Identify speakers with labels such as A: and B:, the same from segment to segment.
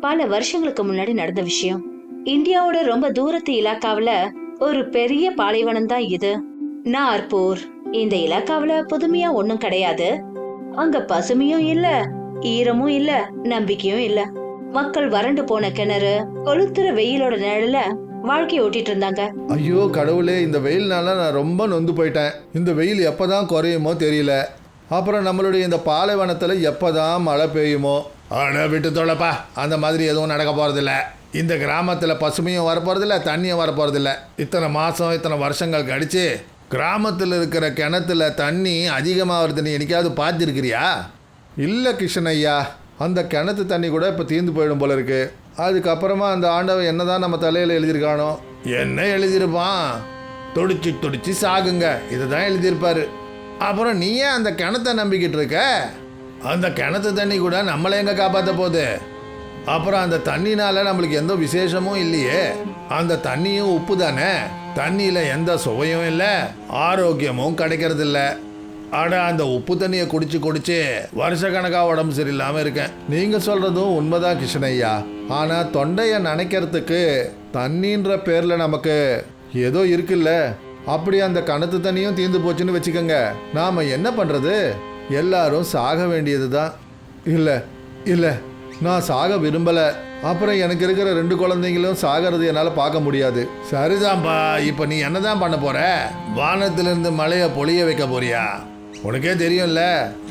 A: பல வருஷங்களுக்கு முன்னாடி நடந்த விஷயம். இந்தியாவோட ரொம்ப தூரத்து இலாக்காவுல ஒரு பெரிய பாலைவனம் தான் இது, நார்பூர். இந்த இலாக்காவுல புதுமையா ஒண்ணும் கிடையாது. அங்க பசுமையும் இல்ல, ஈரமும் இல்ல, நம்பிக்கையும் இல்ல. மக்கள் வறண்டு போன கிணறு, கொளுத்துற வெயிலோட நிழல வாழ்க்கையை ஓட்டிட்டு இருந்தாங்க.
B: ஐயோ கடவுளே, இந்த வெயில்னால நான் ரொம்ப நொந்து போயிட்டேன். இந்த வெயில் எப்பதான் குறையுமோ தெரியல. அப்புறம் நம்மளுடைய இந்த பாலைவனத்தில் எப்பதான் மழை பெய்யுமோ. ஆனால் விட்டு தொலைப்பா, அந்த மாதிரி எதுவும் நடக்க போகிறதில்ல. இந்த கிராமத்தில் பசுமையும் வரப்போகிறதில்ல, தண்ணியும் வரப்போகிறதில்ல. இத்தனை மாதம் இத்தனை வருஷங்கள் கழிச்சு கிராமத்தில் இருக்கிற கிணத்துல தண்ணி அதிகமாக வருதுன்னு என்னைக்காவது பார்த்துருக்கிறியா? இல்லை கிருஷ்ணன் ஐயா, அந்த கிணத்து தண்ணி கூட இப்போ தீர்ந்து போயிடும் போல இருக்கு. அதுக்கப்புறமா அந்த ஆண்டவன் என்னதான் நம்ம தலையில் எழுதியிருக்கானோ. என்ன எழுதியிருப்பான்? துடிச்சு துடிச்சு சாகுங்க, இதை தான் எழுதியிருப்பாரு. அப்புறம் நீ ஏன் அந்த கிணத்தை நம்பிக்கிட்டு இருக்க? அந்த கிணத்து தண்ணி கூட நம்மளை எங்கே காப்பாற்ற போகுது? அப்புறம் அந்த தண்ணினால நம்மளுக்கு எந்த விசேஷமும் இல்லையே. அந்த தண்ணியும் உப்பு தானே. தண்ணியில் எந்த சுவையும் இல்லை, ஆரோக்கியமும் கிடைக்கிறது இல்லை. ஆனால் அந்த உப்பு தண்ணியை குடிச்சு குடிச்சு வருஷக்கணக்காக உடம்பு சரியில்லாமல் இருக்கேன். நீங்கள் சொல்கிறதும் உண்மைதான் கிருஷ்ணய்யா. ஆனால் தொண்டையை நனைக்கிறதுக்கு தண்ணின்ற பேரில் நமக்கு ஏதோ இருக்குல்ல. அப்படி அந்த கிணத்து தண்ணியும் தீர்ந்து போச்சுன்னு வச்சுக்கோங்க, நாம் என்ன பண்ணுறது? எல்லாரும் சாக வேண்டியது தான். இல்லை இல்லை, நான் சாக விரும்பலை. அப்புறம் எனக்கு இருக்கிற 2 குழந்தைங்களும் சாகிறது என்னால் பார்க்க முடியாது. சரிதான்பா, இப்போ நீ என்னதான் பண்ண போற? வானத்திலிருந்து மழையை பொழிய வைக்க போறியா? உனக்கே தெரியும்ல,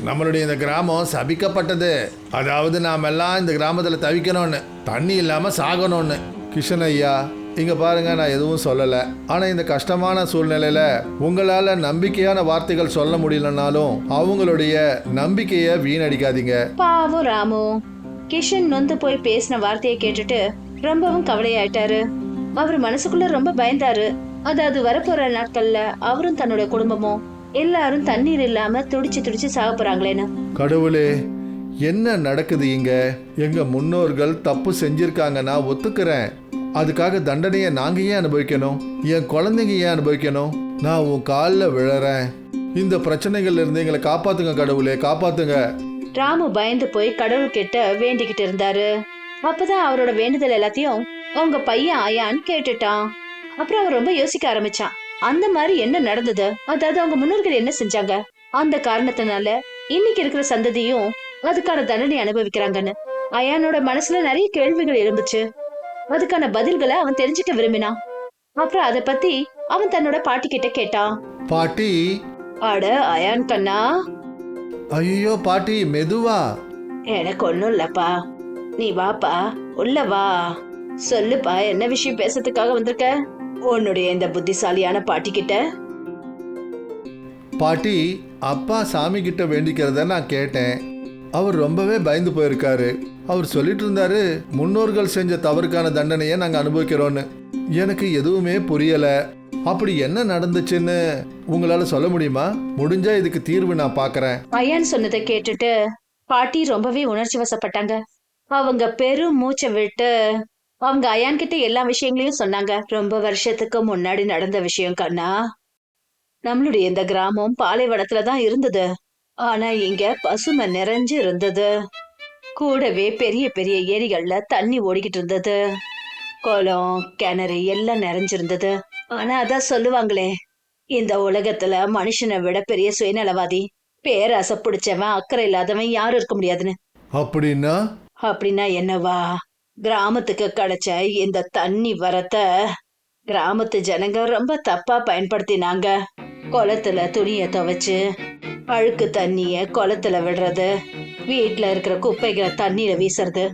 B: நம்மளுடைய இந்த கிராமம் சபிக்கப்பட்டது. அதாவது நாம் எல்லாம் இந்த கிராமத்தில் தவிக்கணும்னு, தண்ணி இல்லாமல் சாகணும்னு. கிருஷ்ணன் ஐயா, இங்கே பாருங்க, நான் எதுவும் சொல்லலை. ஆனால் இந்த கஷ்டமான சூழ்நிலையில் உங்களால் நம்பிக்கையான வார்த்தைகள் சொல்ல முடியலனாலும் அவங்களுடைய நம்பிக்கையை வீணடிக்காதீங்க.
A: பாவம் ராமு. கிஷன் நொந்து போய் பேசின வார்த்தையை கேட்டுட்டு ரொம்பவும் கவலையாயிட்டாரு. அவர் மனசுக்குள்ள ரொம்ப பயந்தாரு. அதாவது வரப்போற நாட்கள்ல அவரும் தன்னோட குடும்பமும் எல்லாரும் தண்ணீர் இல்லாம துடிச்சு துடிச்சு சாக போறாங்களேன்னு.
B: கடவுளே, என்ன நடக்குது இங்க? எங்க முன்னோர்கள் தப்பு செஞ்சிருக்காங்க, நான் ஒத்துக்கிறேன். அதுக்காக தண்டனையை நாங்க ஏன் அனுபவிக்கணும்? என் குழந்தைங்க ஏன் அனுபவிக்கணும்? நான் உன் காலில் விழறேன். இந்த பிரச்சனைகள்ல இருந்து எங்களை காப்பாத்துங்க கடவுளே, காப்பாத்துங்க.
A: ராமு பயந்து போய் கடவுள் கிட்ட வேண்டிக்கிட்டு இருந்தாரு. அப்பதான் அவரோட வேண்டுதல் எல்லாத்தையும் அவங்க பையன் ஆயான்னு கேட்டுட்டான். அப்புறம் அவர் ரொம்ப யோசிக்க ஆரம்பிச்சான். அந்த மாதிரி என்ன நடந்தது? அதாவது அவங்க முன்னோர்கள் என்ன செஞ்சாங்க? அந்த காரணத்தினால இன்னைக்கு இருக்கிற சந்ததியும் அதுக்கான தண்டனை அனுபவிக்கிறாங்கன்னு அயானோட மனசுல நிறைய கேள்விகள் எழுந்துச்சு. அதுக்கான பதில்களை அவன் தெரிஞ்சுக்க விரும்பினான். அப்புறம் அதை பத்தி அவன் தன்னோட பாட்டி கிட்ட கேட்டான்.
B: பாட்டி.
A: அட அயான் கண்ணா.
B: ஐயோ பாட்டி, மெதுவா.
A: எனக்கு ஒண்ணும் இல்லப்பா, நீ வாப்பா, உள்ள வா. சொல்லுப்பா, என்ன விஷயம் பேசுறதுக்காக வந்திருக்க உன்னுடைய இந்த புத்திசாலியான பாட்டி கிட்ட?
B: பாட்டி, அப்பா சாமி கிட்ட வேண்டிக்கிறத நான் கேட்டேன். அவர் ரொம்பவே பயந்து போயிருக்காரு. அவர் சொல்லிட்டு இருந்தாரு, முன்னோர்கள் செஞ்ச தவறுக்கான தண்டனையை நாங்கள் அனுபவிக்கிறோன்னு. எனக்கு எதுவுமே புரியல. அப்படி என்ன நடந்துச்சுன்னு உங்களால சொல்ல முடியுமா? முடிஞ்சா இதுக்கு தீர்வு நான் பாக்குறேன்.
A: ஐயன் சொன்னதை கேட்டுட்டு பாட்டி ரொம்பவே உணர்ச்சி வசப்பட்டாங்க. அவங்க பெரும் மூச்சை விட்டு அவங்க அயான் கிட்ட எல்லா விஷயங்களையும் சொன்னாங்க. ரொம்ப வருஷத்துக்கு முன்னாடி நடந்த விஷயம் கண்ணா. நம்மளுடைய இந்த கிராமம் பாலைவனத்துலதான் இருந்தது. ஆனா இங்க பசுமை நிறைஞ்சு இருந்தது. கூடவே பெரிய பெரிய ஏரிகள்ல தண்ணி ஓடிக்கிட்டு இருந்தது. குளம், கிணறு எல்லாம் நிறைஞ்சிருந்தது. ஆனா அதான் சொல்லுவாங்களே, இந்த உலகத்துல மனுஷனை விட பெரிய சுயநலவாதி, பேராசை பிடிச்சவன், அக்கறை இல்லாதவன் யாரும் இருக்க முடியாதுன்னு.
B: அப்படின்னா?
A: அப்படின்னா என்னவா? கிராமத்துக்கு கிடைச்ச இந்த தண்ணி வரத்த கிராமத்து ஜனங்க ரொம்ப தப்பா பயன்படுத்தினாங்க. குளத்துல துணிய துவைச்சு அழுக்கு தண்ணிய குளத்துல விடுறது, வீட்டுல இருக்கிற குப்பைகளை தண்ணியில வீசுறது,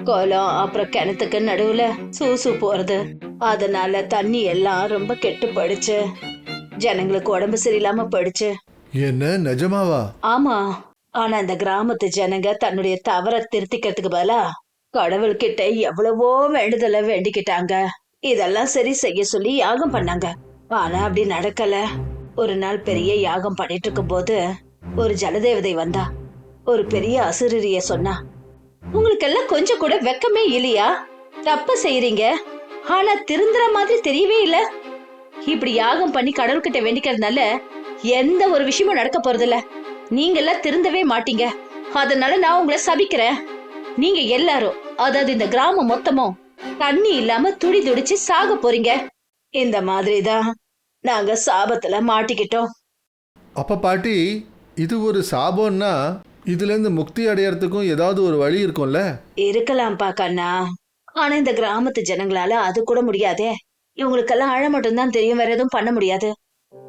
A: குளம் அப்புறம் கிணத்துக்கு நடுவுல சூசு போறது. அதனால தண்ணி எல்லாம் ரொம்ப கெட்டு போயிடுச்சு. ஜனங்களுக்கு உடம்பு சரியில்லாம போயிடுச்சு.
B: என்ன, நிஜமாவா?
A: ஆமா. ஆனா இந்த கிராமத்து ஜனங்க தன்னுடைய தவற திருத்திக்கிறதுக்கு பதிலா கடவுள் கிட்ட எவ்வளவோ வேண்டுதல வேண்டிக்கிட்டாங்க. இதெல்லாம் சரி செய்ய சொல்லி யாகம் பண்ணாங்க. ஆனா அப்படி நடக்கல. ஒரு நாள் பெரிய யாகம் பண்ணிட்டு இருக்கும் போது ஒரு ஜலதேவதை வந்தா. ஒரு பெரிய அசுரரிய சொன்னா, உங்களுக்கு எல்லாம் கொஞ்சம் கூட வெக்கமே இல்லையா? தப்ப செய்யறீங்க, ஆனா திருந்துற மாதிரி தெரியவே இல்ல. இப்படி யாகம் பண்ணி கடவுள்கிட்ட வேண்டிக்கிறதுனால எந்த ஒரு விஷயமும் நடக்க போறது இல்ல. நீங்க எல்லாம் திருந்தவே மாட்டீங்க. அதனால நான் உங்களை சபிக்கிறேன். நீங்க எல்லாரும், அதாவது இந்த கிராமம் மொத்தமும் தண்ணி இல்லாம துடி துடிச்சு சாக போறீங்க. இந்த மாதிரிதான் நாங்க சாபத்துல மாட்டிக்கிட்டோம்.
B: அப்ப பாட்டி, இது ஒரு சாபம்னா இதுலேருந்து முக்தி அடையறதுக்கும் ஏதாவது ஒரு வழி இருக்கும்ல?
A: இருக்கலாம்ப்பா கண்ணா, ஆனா இந்த கிராமத்து ஜனங்களால அது கூட முடியாதே. இவங்களுக்கெல்லாம் அழ மட்டும்தான் தெரியும், வேற எதுவும் பண்ண முடியாது.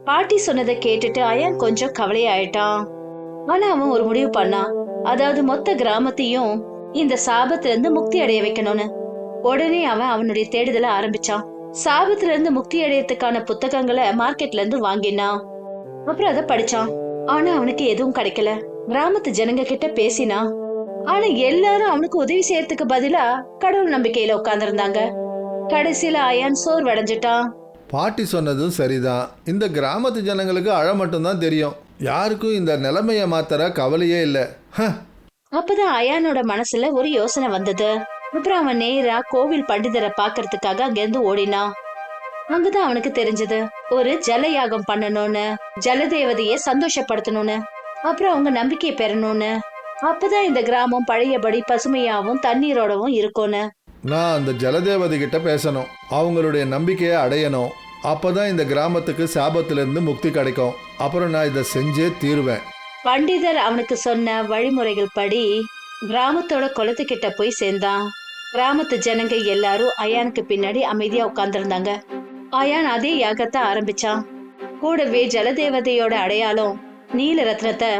A: பாட்டி சொன்னதை கேட்டுட்டு அயான் கொஞ்சம் கவலையாயிட்டான். ஆனா அவன் ஒரு முடிவு பண்ணான். அதாவது மொத்த கிராமத்தையும் இந்த சாபத்துல இருந்து முக்தி அடைய வைக்கணும்னு. உடனே அவன் அவனுடைய தேடுதலை ஆரம்பிச்சான். சாபத்துல இருந்து முக்தி அடையறதுக்கான புத்தகங்களை மார்க்கெட்ல இருந்து வாங்கினான். அப்புறம் அதை படிச்சான். ஆனா அவனுக்கு எதுவும் கிடைக்கல. கிராமத்து ஜனங்க கிட்ட பேசினான். ஆனா எல்லாரும் அவனுக்கு உதவி செய்யறதுக்கு பதிலா கடவுள் நம்பிக்கையில உட்கார்ந்திருந்தாங்க. கடைசியில அயான் சோர்வடைஞ்சிட்டான்.
B: பாட்டி சொன்னதும் சரிதான். இந்த கிராமத்து ஜனங்களுக்கு அழ மட்டும்தான் தெரியும். யாருக்கும் இந்த நிலைமையை மாத்தற கவலையே இல்லை.
A: அப்பதான் அயானோட மனசுல ஒரு யோசனை வந்தது. அப்புறம் அவன் நேரா கோவில் பண்டிதரை பாக்குறதுக்காக அங்கிருந்து ஓடினான். அங்கதான் அவனுக்கு தெரிஞ்சது, ஒரு ஜல யாகம் பண்ணணும்னு, ஜலதேவதைய சந்தோஷப்படுத்தணும்னு, அப்புறம் அவங்க நம்பிக்கை பெறணும்னு. அப்பதான் இந்த கிராமம் பழையபடி பசுமையாவும் தண்ணீரோடவும் இருக்கும்னு.
B: நான் அந்த ஜலதேவதை கிட்ட பேசணும், அவங்களுடைய நம்பிக்கையை அடையணும். அப்பதான் இந்த கிராமத்துக்கு சாபத்திலிருந்து முக்தி கிடைக்கும். அப்புறம் நான் இதை செஞ்சே தீருவேன்.
A: பண்டிதர் அவனுக்கு சொன்ன வழிமுறைகள் படி கிராமத்தோட குளத்துக்கிட்ட போய் சேர்ந்தான். கிராமத்து ஜனங்க எல்லாரும் அயானுக்கு பின்னாடி அமைதியா உட்கார்ந்துருந்தாங்க. அயான் அதே யாகத்தை ஆரம்பிச்சான். கூடவே ஜலதேவதையோட அடையாளம் நீல ரத்னத்தை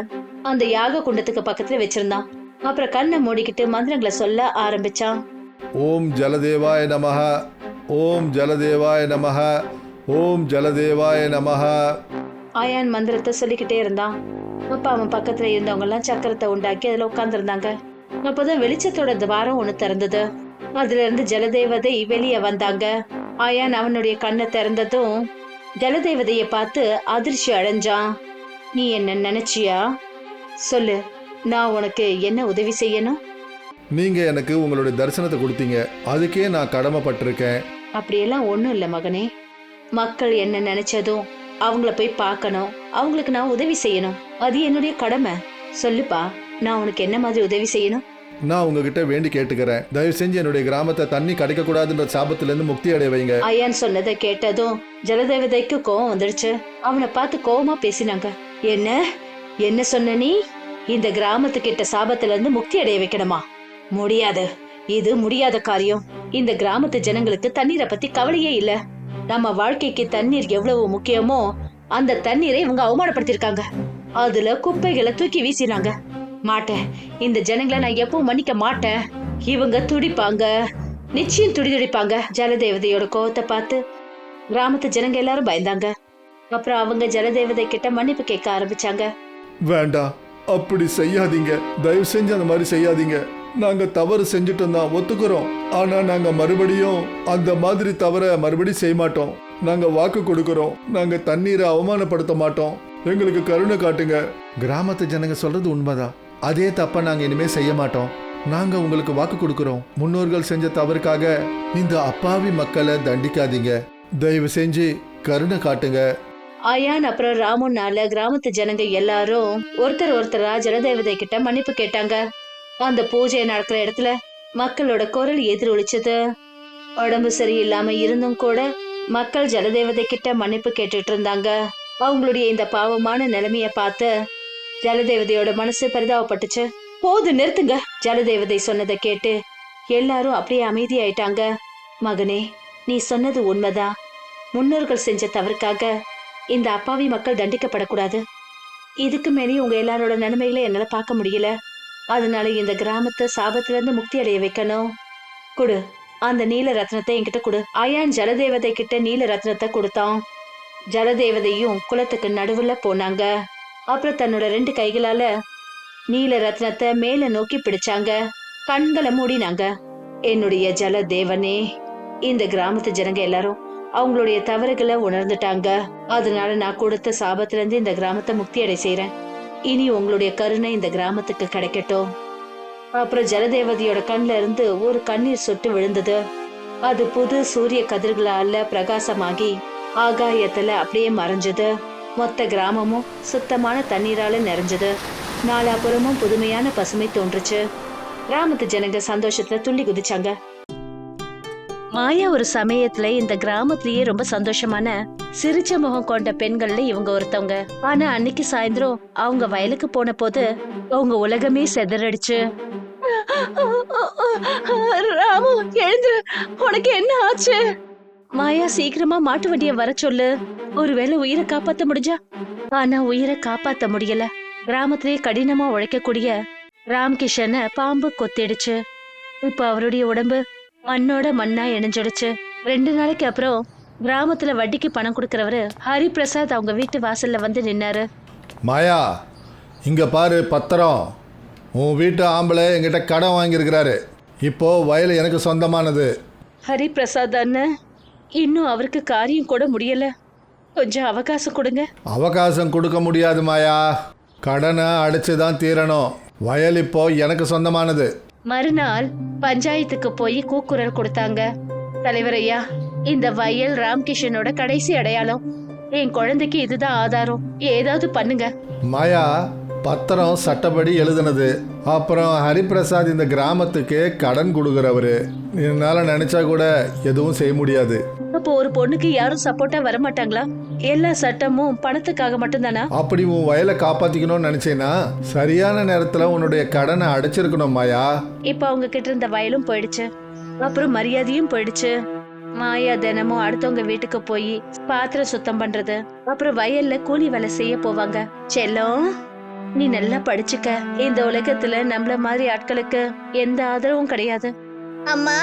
A: அந்த யாக குண்டத்துக்கு பக்கத்துல வச்சிருந்தான். அப்புறம் கண்ணை மூடிக்கிட்டு மந்திரங்களை சொல்ல ஆரம்பிச்சான்.
B: ஓம் ஜலதேவாய நமஹ, ஓம் ஜலதேவாய நமஹ, ஓம் ஜலதேவாய நமஹ.
A: அயான் மந்திரத்தை சொல்லிக்கிட்டே இருந்தான். அப்ப அவன் பக்கத்துல இருந்தவங்க எல்லாம் சக்கரத்தை உண்டாக்கி அதுல உட்கார்ந்துருந்தாங்க. அப்பதான் வெளிச்சத்தோட துவாரம் ஒண்ணு திறந்தது. அதுல இருந்து ஜலதேவதை வெளியே வந்தாங்க. அயான் அவனுடைய கண்ணை திறந்ததும் ஜலதேவதைய பார்த்து அதிர்ச்சி அடைஞ்சான். நீ என்ன நினைச்சியா? சொல்லு, நான் உனக்கு என்ன உதவி செய்யணும்?
B: நீங்க எனக்கு உங்களுடைய தரிசனத்தை கொடுத்தீங்க, அதுக்கே நான் கடமைப்பட்டிருக்கேன்.
A: அப்படியெல்லாம் ஒண்ணும் இல்ல மகனே. மக்கள் என்ன நினைச்சதும் அவங்கள போய் பார்க்கணும், அவங்களுக்கு நான் உதவி செய்யணும், அது என்னுடைய கடமை. சொல்லுப்பா, நான் உனக்கு என்ன மாதிரி உதவி செய்யணும்?
B: நான் உங்ககிட்ட வேண்டி கேட்டுக்கிறேன், தயவு செஞ்சு என்னுடைய கிராமத்தை தண்ணி கிடைக்க கூடாதுன்ற சாபத்திலிருந்து முக்தி அடைய வைங்க.
A: அயான் சொன்னதை கேட்டதும் ஜலதேவதைக்கு கோவம் வந்துடுச்சு. அவனை பார்த்து கோவமா பேசினாங்க. என்ன என்ன சொன்ன நீ? இந்த கிராமத்துக்கிட்ட சாபத்துல இருந்து முக்தி அடைய வைக்கணுமா? முடியாது, இது முடியாத காரியம். இந்த கிராமத்து ஜனங்களுக்கு தண்ணீரை பத்தி கவலையே இல்ல. நம்ம வாழ்க்கைக்கு தண்ணீர் எவ்வளவு முக்கியமோ அந்த தண்ணீரை இவங்க அவமானப்படுத்திருக்காங்க. அதுல குப்பைகளை தூக்கி வீசினாங்க. மாட்டேன், இந்த ஜனங்களை நான் எப்பவும் மன்னிக்க மாட்டேன். இவங்க துடிப்பாங்க, நிச்சயம் துடிப்பாங்க. ஜலதேவதையோட கோவத்தை பார்த்து கிராமத்து ஜனங்க எல்லாரும் பயந்தாங்க. அப்புறம் அவங்க ஜலதேவதை கிட்ட மன்னிப்பு கேட்க ஆரம்பிச்சாங்க.
B: வேண்டாம், அப்படி செய்யாதீங்க, தயவு செஞ்சு அந்த மாதிரி செய்யாதீங்க. நாங்க தவறு செஞ்சுட்டோம் தான், ஒத்துக்கிறோம். ஆனா நாங்க மறுபடியும் அந்த மாதிரி தவற மறுபடியும் செய்ய மாட்டோம். நாங்க வாக்கு கொடுக்கிறோம், நாங்க தண்ணீரை அவமானப்படுத்த மாட்டோம். எங்களுக்கு கருணை காட்டுங்க. கிராமத்து ஜனங்க சொல்றது உண்மைதான். அதே தப்ப நாங்க இனிமே செய்ய மாட்டோம். நாங்க உங்களுக்கு வாக்கு கொடுக்கிறோம். முன்னோர்கள் செஞ்ச தவறுக்காக இந்த அப்பாவி மக்களை தண்டிக்காதீங்க. தயவு செஞ்சு கருணை காட்டுங்க.
A: அயான் அப்புறம் ராமுனால கிராமத்து ஜனங்க எல்லாரும் ஒருத்தரா ஜலதேவதை கிட்ட மன்னிப்பு கேட்டாங்க. அந்த பூஜை நடக்கிற இடத்துல மக்களோட குரல் எதிரொலிச்சது. உடம்பு சரியில்லாம இருந்தும் கூட மக்கள் ஜலதேவதை கிட்ட மன்னிப்பு கேட்டுட்டு இருந்தாங்க. அவங்களுடைய இந்த பாவமான நிலைமைய பார்த்து ஜலதேவதையோட மனசு பரிதாபப்பட்டுச்சு. போது நிறுத்துங்க. ஜலதேவதை சொன்னதை கேட்டு எல்லாரும் அப்படியே அமைதியாயிட்டாங்க. மகனே, நீ சொன்னது உண்மைதான். முன்னோர்கள் செஞ்ச தவறுக்காக இந்த அப்பாவி மக்கள் தண்டிக்கப்படக்கூடாது. இதுக்கு மேலே உங்க எல்லாரோட நிலைமைகளை என்னால பார்க்க முடியல. அதனால இந்த கிராமத்தை சாபத்துல இருந்து முக்தி அடைய வைக்கணும். குடு, அந்த நீல ரத்னத்தை என்கிட்ட கொடு. அயான் ஜலதேவதை கிட்ட நீல ரத்னத்தை கொடுத்தான். ஜலதேவதையும் குளத்துக்கு நடுவுல போனாங்க. அப்புறம் தன்னோட 2 கைகளால நீல ரத்னத்தை மேல நோக்கி பிடிச்சாங்க. கண்களை மூடினாங்க. என்னுடைய ஜலதேவனே, இந்த கிராமத்து ஜனங்க எல்லாரும் அவங்களுடைய தவறுகளை உணர்ந்துட்டாங்க. அதனால நான் கொடுத்த சாபத்துல இருந்து இந்த கிராமத்தை முக்தி அடை செய்யறேன். இனி உங்களுடைய கருணை இந்த கிராமத்துக்கு கிடைக்கட்டும். அப்புறம் ஜலதேவதையோட கண்ல இருந்து ஒரு கண்ணீர் சொட்டு விழுந்தது. அது புது சூரிய கதிர்களால பிரகாசமாகி ஆகாயத்துல அப்படியே மறைஞ்சது. மொத்த கிராமமும் சுத்தமான தண்ணீரால நிறைஞ்சது. நாலாபுறமும் புதுமையான பசுமை தோன்றுச்சு. கிராமத்து ஜனங்க சந்தோஷத்துல துள்ளி குதிச்சாங்க. மாயா ஒரு சமயத்துல இந்த கிராமத்திலேயே ரொம்ப சந்தோஷமான சிரிச்ச முகம் கொண்ட பெண்கள்ல இவங்க ஒருத்தவங்க. ஆனா அன்னைக்கு சாயந்தரம் அவங்க வயலுக்கு போன போது அவங்க உலகமே செதறடிச்சு. ராமு, எழுந்துரு, உனக்கு என்ன ஆச்சு? மாயா, சீக்கிரமா மாட்டு வண்டிய வர சொல்லு. ஒருவேளை உயிரை காப்பாத்த முடிஞ்சா. ஆனா உயிரை காப்பாத்த முடியல. கிராமத்திலேயே கடினமா உழைக்கக்கூடிய ராம்கிஷனை பாம்பு கொத்திடுச்சு. இப்ப அவருடைய உடம்பு மண்ணோட மண்ணா இணைஞ்சிடுச்சு. 2 நாளைக்கு அப்புறம் கிராமத்துல வட்டிக்கு பணம் கொடுக்கறவரு ஹரிபிரசாத் அவங்க வீட்டு வாசல்ல வந்து நின்னாரு.
B: மாயா, இங்க பாரு பத்திரம். உன் வீட்டு ஆம்பளை என்கிட்ட கடன் வாங்கியிருக்கிறாரு. இப்போ வயல் எனக்கு சொந்தமானது.
A: ஹரிபிரசாத் அண்ணன், இன்னும் அவருக்கு காரியம் கூட முடியல. கொஞ்சம் அவகாசம் கொடுங்க.
B: அவகாசம் கொடுக்க முடியாது மாயா. கடனை அடைச்சு தான் தீரணும். வயல் இப்போ எனக்கு சொந்தமானது.
A: மறுநாள் பஞ்சாயத்துக்கு போய் கூக்குரல் கொடுத்தாங்க. தலைவர் ஐயா, இந்த வயல் ராம்கிஷனோட கடைசி அடையாளம். என் குழந்தைக்கு இதுதான் ஆதாரம். ஏதாவது பண்ணுங்க.
B: மாயா, பத்திரம் சட்டப்படி எழுதுனது. அப்புறம் ஹரிபிரசாத் இந்த கிராமத்துக்கு கடன் கொடுக்குறவரு. என்னால் நினைச்சா கூட எதுவும் செய்ய முடியாது.
A: அப்போ ஒரு பொண்ணுக்கு யாரும் சப்போர்ட்டா வர மாட்டாங்களா? எல்லா சட்டமும் பணத்துக்காக மட்டும்தானா?
B: அப்படி உன் வயலை காப்பாத்திக்கணும்னு நினைச்சேன்னா சரியான நேரத்துல உன்னுடைய கடனை அடைச்சிருக்கணும் மாயா.
A: இப்ப அவங்க கிட்ட இருந்த வயலும் போயிடுச்சு, அப்புறம் மரியாதையும் போயிடுச்சு. மாயா தினமும் அடுத்தவங்க வீட்டுக்கு போய் பாத்திரம் சுத்தம் பண்றது, அப்புறம் வயல்ல கூலி வேலை செய்ய போவாங்க. செல்லம், நீ நல்லா படிச்சுக்க. இந்த உலகத்துல நம்மள மாதிரி ஆட்களுக்கு எந்த ஆதரவும் கிடையாது.
C: அம்மா,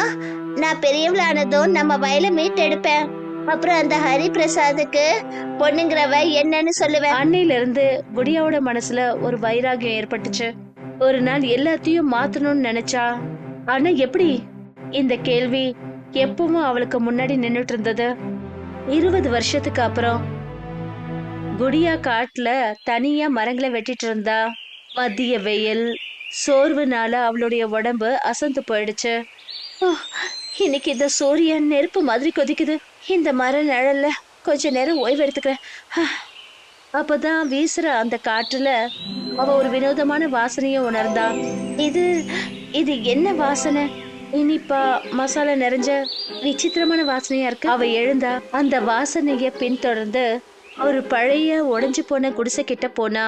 C: நான் பெரியவளானதும் நம்ம வயலை மீட்டெடுப்பேன். அப்புறம் அந்த ஹரிபிரசாதுக்கு பொண்ணுங்கிறவ என்னன்னு சொல்லுவேன்.
A: அன்னையில இருந்து குடியாவோட மனசுல ஒரு வைராகியம் ஏற்பட்டுச்சு. ஒரு நாள் எல்லாத்தையும் மாத்தணும்னு நினைச்சா. ஆனா எப்படி? இந்த கேள்வி எப்பவும் அவளுக்கு முன்னாடி நின்னுட்டு இருந்தது. 20 வருஷத்துக்கு அப்புறம் குடியா காட்டுல தனியா மரங்களை வெட்டிட்டு இருந்தா. மதிய வெயில் சோர்வுனால அவளுடைய உடம்பு அசந்து போயிடுச்சு. இன்னைக்கு இந்த சூரியன் நெருப்பு மாதிரி கொதிக்குது. இந்த மர நிழல்ல கொஞ்ச நேரம் ஓய்வு எடுத்துக்கிறேன். அப்பதான் வீசுற அந்த காற்றுல அவ ஒரு வினோதமான வாசனைய உணர்ந்தா. இது இது என்ன வாசனை? இனிப்பா மசாலா நிறைஞ்ச விசித்திரமான வாசனையா இருக்கு. அவ எழுந்தா அந்த வாசனைய பின்தொடர்ந்து ஒரு பழைய உடைஞ்சு போன குடிசை கிட்ட போனா.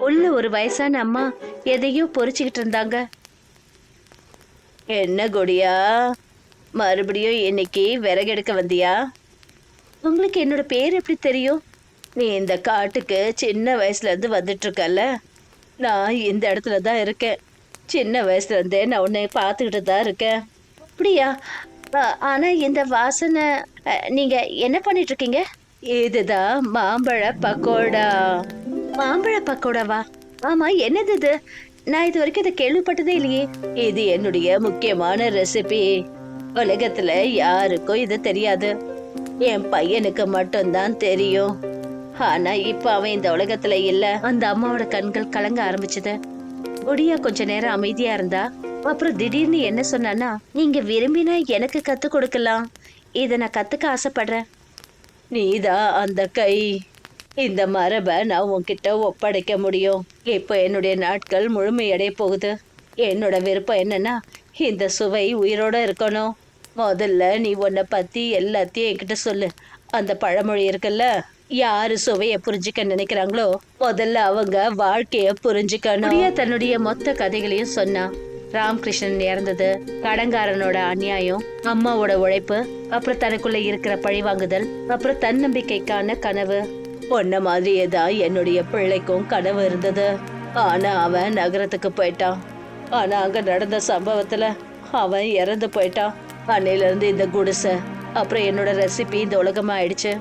A: உள்ள ஒரு வயசான அம்மா எதையோ பொறிச்சுக்கிட்டு இருந்தாங்க. என்ன குடியா, மறுபடியும் இன்னைக்கு விறகெடுக்க வந்தியா? உங்களுக்கு என்னோட பேர் எப்படி தெரியும்? நீ இந்த காட்டுக்கு சின்ன வயசுல இருந்து வந்துட்டு இருக்கல. நான் இந்த இடத்துல தான் இருக்கேன். சின்ன வயசுல இருந்தே நான் உன்னை பார்த்துக்கிட்டு தான் இருக்கேன். அப்படியா? ஆனா இந்த வாசனை, நீங்க என்ன பண்ணிட்டு இருக்கீங்க? இதுதான் மாம்பழ பக்கோடா. மாம்பழ பக்கோடாவா? ஆமா, என்னது இது? நான் இது வரைக்கும் இதை கேள்விப்பட்டதே இல்லையே. இது என்னுடைய முக்கியமான ரெசிபி. உலகத்துல யாருக்கும் இது தெரியாது. என் பையனுக்கு மட்டும்தான் தெரியும். ஆனா இப்ப அவன் இந்த உலகத்துல இல்ல. அந்த அம்மாவோட கண்கள் கலங்க ஆரம்பிச்சது. ஒடியா கொஞ்ச நேரம் அமைதியா இருந்தா. அப்புறம் திடீர்னு என்ன சொன்னான்னா, நீங்க விரும்பினா எனக்கு கத்து கொடுக்கலாம். இத நான் கத்துக்க ஆசைப்படுறேன். நீதான் அந்த கை. இந்த மரபை நான் உன்கிட்ட ஒப்படைக்க முடியும். இப்போ என்னுடைய நாட்கள் முழுமையடைய போகுது. என்னோட விருப்பம் என்னன்னா, இந்த சுவை உயிரோட இருக்கணும். முதல்ல நீ உன்னை பத்தி எல்லாத்தையும் என்கிட்ட சொல்லு. அந்த பழமொழி இருக்குல்ல, யாரு சுவைய புரிஞ்சுக்க நினைக்கிறாங்களோ முதல்ல அவங்க வாழ்க்கைய புரிஞ்சுக்கணும். முடியா தன்னுடைய மொத்த கதைகளையும் சொன்னா. ராமகிருஷ்ணன் இறந்தது, கடங்காரனோட அநியாயம், அம்மாவோட உழைப்பு, அப்புறம் தனக்குள்ள இருக்கிற பழிவாங்குதல், அப்புறம் தன்னம்பிக்கைக்கான கனவு. பொண்ண மாதிரியே தான் என்னுடைய பிள்ளைக்கும் கனவு இருந்தது. ஆனா அவன் நகரத்துக்கு போயிட்டான். ஆனா அங்க நடந்த சம்பவத்துல அவன் இறந்து போயிட்டான். அன்னையில இருந்து இந்த குடிசை, அப்புறம் என்னோட ரெசிபி இந்த உலகமா ஆயிடுச்சு.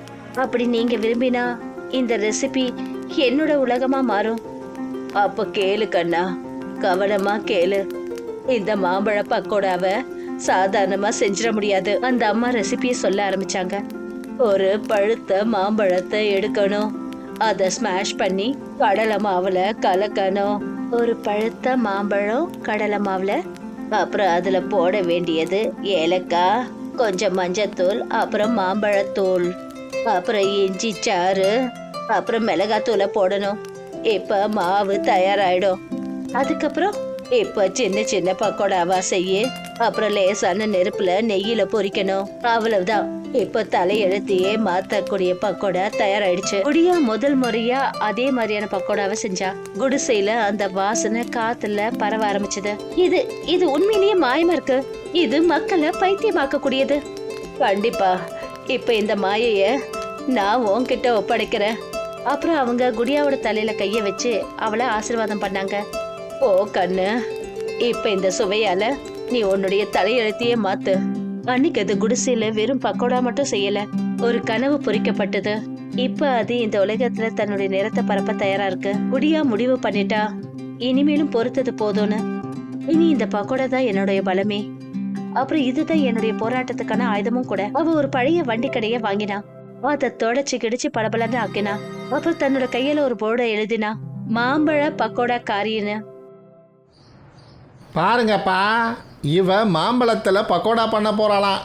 A: அப்படி நீங்க விரும்பினா இந்த ரெசிபி என்னோட உலகமா மாறும். அப்ப கேளு கண்ணா, கவனமா கேளு. இந்த மாம்பழ பக்கோடாவை சாதாரணமா செஞ்சிட முடியாது. அந்த அம்மா ரெசிபியை சொல்ல ஆரம்பிச்சாங்க. ஒரு பழுத்த மாம்பழத்தை எடுக்கணும், அதை ஸ்மாஷ் பண்ணி கடலை மாவுல கலக்கணும். ஒரு பழுத்த மாம்பழம் கடலை மாவுல, அப்புறம் அதுல போட வேண்டியது ஏலக்காய், கொஞ்சம் மஞ்சத்தூள், அப்புறம் மாம்பழத்தூள், அப்புறம் இஞ்சி சாறு, அப்புறம் மிளகாத்தூளை போடணும். இப்ப மாவு தயாராயிடும். அதுக்கப்புறம் இப்ப சின்ன சின்ன பக்கோடாவா செய்ய, அப்புறம் லேசான நெருப்புல நெய்யில பொரிக்கணும், அவ்வளவுதான். இப்ப தலையெழுத்தையே மாத்தக்கூடிய பக்கோடா தயாராயிடுச்சு. குடியா முதல் முறையா அதே மாதிரியான பக்கோடாவை செஞ்சா. குடிசையில அந்த வாசனை காத்துல பரவ ஆரம்பிச்சது. இது உண்மையிலேயே மாயமா இருக்கு. இது மக்களை பைத்தியமாக்க கூடியது. கண்டிப்பா இப்ப இந்த மாயைய நான் உன்கிட்ட ஒப்படைக்கிறேன். அப்புறம் அவங்க குடியாவோட தலையில கைய வச்சு அவளை ஆசீர்வாதம் பண்ணாங்க. ஓ கண்ணு, இப்ப இந்த சுவையால நீ உன்னுடைய தலையெழுத்தையே மாத்து. அன்னைக்கு அது குடிசையில வெறும் பக்கோடா மட்டும் செய்யல, ஒரு கனவு பொறிக்கப்பட்டது. இப்ப அது இந்த உலகத்துல தன்னுடைய நிறத்தை பரப்ப தயாரா இருக்கு. குடியா முடிவு பண்ணிட்டா, இனிமேலும் பொறுத்தது போதும்னு. இனி இந்த பக்கோடா தான் என்னுடைய பலமே. அப்புறம் இதுதான் என்னுடைய போராட்டத்துக்கான ஆயுதமும் கூட. அவ ஒரு பழைய வண்டி கடைய வாங்கினா, அதை தொடச்சு கிடிச்சு பளபளன்னு ஆக்கினா. அப்புறம் தன்னோட கையில ஒரு போர்டை எழுதினா, மாம்பழ பக்கோடா காரின்னு.
B: பாருங்கப்பா, இவ மாம்பழத்துல பக்கோடா பண்ண போறாளாம்.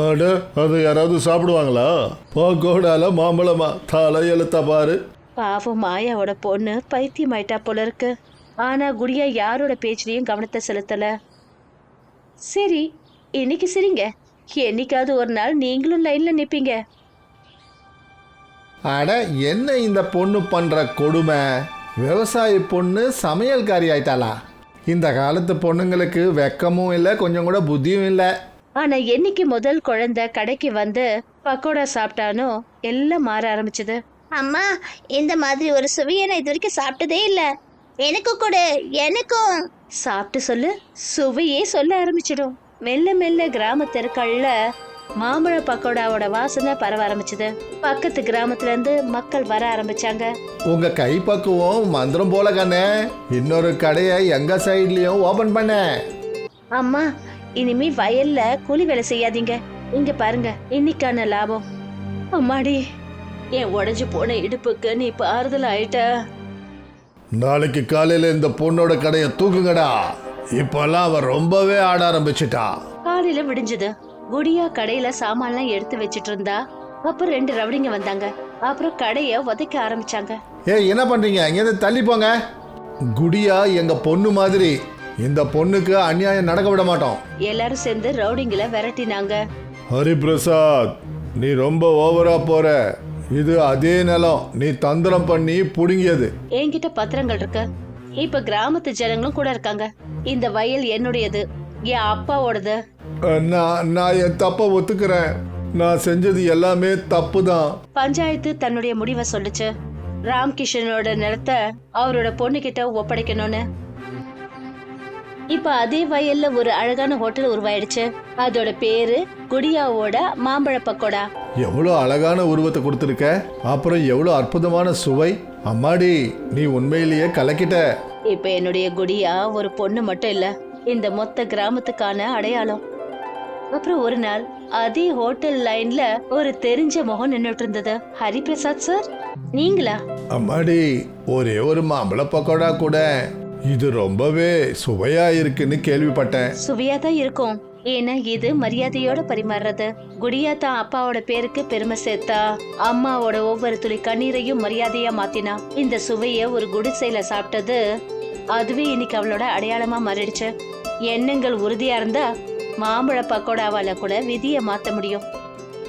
B: அட, அது யாராவது சாப்பிடுவாங்களா? பக்கோடால மாம்பழமா? தலையெழுத்த பாரு.
A: பாவம் மாயாவோட பொண்ணு பைத்தியம் ஆயிட்டா போல இருக்கு. ஆனா குடியா யாரோட பேச்சிலையும் கவனத்தை செலுத்தல. சரி, இன்னைக்கு சரிங்க, என்னைக்காவது ஒரு நாள் நீங்களும் லைன்ல நிப்பீங்க.
B: அட, என்ன இந்த பொண்ணு பண்ற கொடுமை? விவசாயி பொண்ணு சமையல்காரி ஆயிட்டாளா? இந்த காலத்து பொண்ணுங்களுக்கு வெக்கமும் இல்லை, கொஞ்சம் கூட புத்தியும் இல்லை.
A: ஆனா என்னைக்கு முதல் குழந்தை கடைக்கு வந்து பக்கோடா சாப்பிட்டானோ எல்லாம் மாற ஆரம்பிச்சது.
C: அம்மா, இந்த மாதிரி ஒரு சுவையை நான் இது வரைக்கும் சாப்பிட்டதே இல்ல. எனக்கும் கொடு, எனக்கும்.
A: சாப்பிட்டு சொல்லு, சுவையே சொல்ல ஆரம்பிச்சிடும். மெல்ல மெல்ல கிராம தெருக்கள்ல மாம்பழ பக்கோடாவோட வாசனை பரவ ஆரம்பிச்சது. பக்கத்து கிராமத்துல இருந்து மக்கள் வர ஆரம்பிச்சாங்க.
B: உங்க கைப்பக்குவம் மந்திரம் போல கண்ணே. இன்னொரு கடையை எங்க சைட்லயும் ஓபன் பண்ண.
A: அம்மா, இனிமே வயல்ல கூலி வேலை செய்யாதீங்க. இங்க பாருங்க இன்னைக்கான லாபம். அம்மாடி, என் உடைஞ்சு போன இடுப்புக்கு நீ இப்ப ஆறுதல் ஆயிட்ட.
B: நாளைக்கு காலையில இந்த பொண்ணோட கடையை தூக்குங்கடா. இப்பெல்லாம் அவ ரொம்பவே ஆட ஆரம்பிச்சிட்டா.
A: காலையில விடிஞ்சது. குடியா கடையில சாமான்லாம் எடுத்து வச்சிட்டு இருந்தா. அப்புறம் 2 ரவுடிங்க வந்தாங்க. அப்புறம் கடைய உதைக்க ஆரம்பிச்சாங்க.
B: ஏய், என்ன பண்றீங்க? இங்கேருந்து தள்ளி போங்க. குடியா எங்க பொண்ணு மாதிரி. இந்த பொண்ணுக்கு அநியாயம் நடக்க விட மாட்டோம்.
A: எல்லாரும் சேர்ந்து ரவுடிங்களை விரட்டினாங்க.
B: ஹரிபிரசாத், நீ ரொம்ப ஓவரா போற. இது அதே நிலம், நீ தந்திரம் பண்ணி புடுங்கியது.
A: என்கிட்ட பத்திரங்கள் இருக்கு. இப்ப கிராமத்து ஜனங்களும் கூட இருக்காங்க. இந்த வயல் என்னுடையது, என் அப்பாவோடது.
B: நான் என் தப்ப ஒத்துக்கிறேன். நான் செஞ்சது எல்லாமே தப்பு தான்.
A: பஞ்சாயத்து தன்னுடைய முடிவை சொல்லுச்சு. ராம்கிஷனோட நிலத்தை அவரோட பொண்ணு கிட்ட ஒப்படைக்கணும்னு. இப்ப அதே வயல்ல ஒரு அழகான ஹோட்டல் உருவாயிடுச்சு. அதோட பேரு குடியாவோட மாம்பழ பக்கோடா.
B: எவ்வளவு அழகான உருவத்தை கொடுத்துருக்க. அப்புறம் எவ்வளவு அற்புதமான சுவை. அம்மாடி, நீ உண்மையிலேயே கலக்கிட்ட.
A: இப்ப என்னுடைய குடியா ஒரு பொண்ணு மட்டும் இல்ல, இந்த மொத்த கிராமத்துக்கான அடையாளம். அப்புறம் ஒரு நாள் அதே ஹோட்டல் லைன்ல ஒரு தெரிஞ்ச முகம் நின்னுட்டு இருந்தது. ஹரிபிரசாத் சார், நீங்களா?
B: அம்மாடி, ஒரே ஒரு மாம்பழ பக்கோடா கூட. இது ரொம்பவே சுவையா இருக்குன்னு கேள்விப்பட்டேன்.
A: சுவையா தான் இருக்கும், ஏன்னா இது மரியாதையோட பரிமாறுறது. குடியா தான் அப்பாவோட பேருக்கு பெருமை சேர்த்தா. அம்மாவோட ஒவ்வொரு துளி கண்ணீரையும் மரியாதையா மாத்தினா. இந்த சுவைய ஒரு குடிசையில சாப்பிட்டது அதுவே இன்னைக்கு அவளோட அடையாளமா மாறிடுச்சு. எண்ணங்கள் உறுதியா இருந்தா மாம்பழ பக்கோடாவால கூட விதியை மாத்த முடியும்.